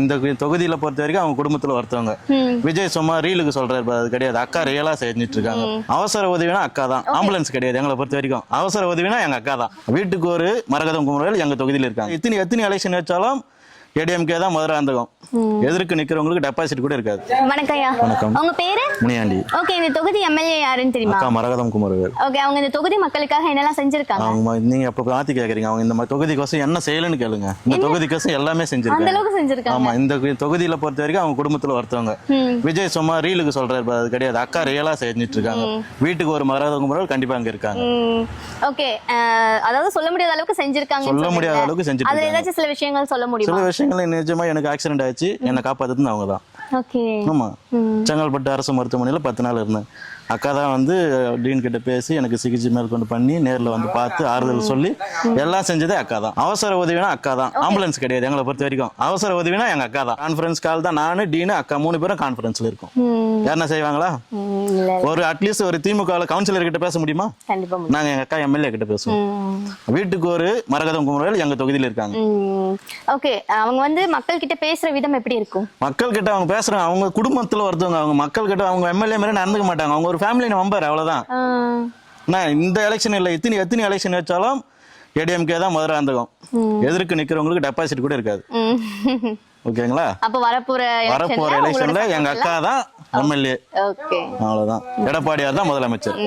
இந்த தொகுதியில பொறுத்த வரைக்கும் அவங்க குடும்பத்துல ஒருத்தவங்க. விஜய் சும்மா ரீலுக்கு சொல்றாரு, அது கிடையாது. அக்கா ரியலா செஞ்சுட்டு இருக்காங்க. அவசர உதவினா அக்கா தான். ஆம்புலன்ஸ் கிடையாது எங்களை பொறுத்த வரைக்கும். அவசர உதவினா எங்க அக்கா தான். வீட்டுக்கு ஒரு மரகதம் குமரவேல் எங்க தொகுதியில இருக்காங்க. எத்தனை எலெக்ஷன் வச்சாலும் ஏடிஎம்கே தான் மதுராந்தகம். எதிர்க்கு நிக்கிறவங்களுக்கு டெபாசிட் கூட இருக்காது. வணக்கம். வணக்கம். உங்க பேரு? முனியாண்டி. ஓகே, இந்த தொகுதி எம்எல்ஏ யாருன்னு தெரியுமா? அக்கா மரகதம் குமரவேல். ஓகே, அவங்க இந்த தொகுதி மக்களுக்காக என்னெல்லாம் செஞ்சிருக்காங்க? அவங்க நீங்க எப்ப மாத்தி கேக்குறீங்க, அவங்க இந்த தொகுதிக்கோசம் என்ன செய்யலன்னு கேளுங்க. இந்த தொகுதிக்கோசம் எல்லாமே அந்த செஞ்சிருக்காங்க. அளவுக்கு செஞ்சிருக்காங்க. ஆமா, இந்த தொகுதியில பொறுத்த வரைக்கும் அவங்க குடும்பத்துல ஒருத்தவங்க. விஜய் சும்மா ரீலுக்கு சொல்றாரு, அது கிடையாது. அக்கா ரியலா செஞ்சுட்டு இருக்காங்க. வீட்டுக்கு ஒரு மரகதம் குமரவேல் கண்டிப்பா அங்க இருக்காங்க. ஓகே, அதாவது சொல்ல முடியாத அளவுக்கு செஞ்சிருக்காங்க. சொல்ல முடியாத அளவுக்கு செஞ்சுட்டு அதுல இருக்காங்க. ஏதாச்சும் சில விஷயங்கள் சொல்ல முடியுமா? சில விஷயங்கள் நிஜமா எனக்கு ஆக்சிடென்ட் ஆச்சு, என்னை காப்பாத்துறது அவங்க தான். ஓகே. ஆமா, செங்கல்பட்டு அரசு மருத்துவமனையில 10 நாள் இருந்தேன். அக்கா தான் வந்து டீன் கிட்ட பேசி எனக்கு சிகிச்சை மேற்கொண்டு பண்ணி நேர்ல வந்து பார்த்து ஆறுதல் சொல்லி எல்லாம் செஞ்சதே அக்கா தான். அவசர உதவினா அக்கா தான். ஆம்புலன்ஸ் கிடையாது எங்களை பொறுத்த வரைக்கும். அவசர உதவினா எங்க அக்கா தான். கான்ஃபரன்ஸ் கால் தான். நானு டீனு அக்கா 3 பேரும் கான்ஃபரன்ஸ்ல இருக்கோம். யாருன்னா செய்வாங்களா? ஒரு அட்லீஸ்ட் ஒரு திமுக கவுன்சிலர் கிட்ட பேச முடியுமா? கண்டிப்பா நாங்க எங்க அக்கா எம்எல்ஏ கிட்ட பேசுவோம். வீட்டுக்கு ஒரு மரகதம் குமரவேல் எங்க தொகுதியில இருக்காங்க. ஓகே, அவங்க வந்து மக்கள் கிட்ட பேசுற விதம் எப்படி இருக்கும்? மக்கள் கிட்ட அவங்க பேசுறாங்க, அவங்க குடும்பத்துல ஒருத்தவங்க. அவங்க மக்கள் கிட்ட அவங்க எம்எல்ஏ மாதிரி நடந்துக்க மாட்டாங்க. அவங்க ஒரு ஃபேமிலி மெம்பர், அவ்வளவுதான். இந்த எலெக்ஷன் இல்ல, எத்தனை எலெக்ஷன் வச்சாலும் ஏடிஎம்கே தான் மதுராந்தகம். எதிர்க்கு நிக்கிறவங்களுக்கு டெபாசிட் கூட இருக்காது. ஓகேங்களா? அப்ப வரப்போற எலெக்ஷன்ல எங்க அக்கா தான் எம்எல்ஏ. ஓகே, அவ்வளவுதான். எடப்பாடியார் தான் முதலமைச்சர்.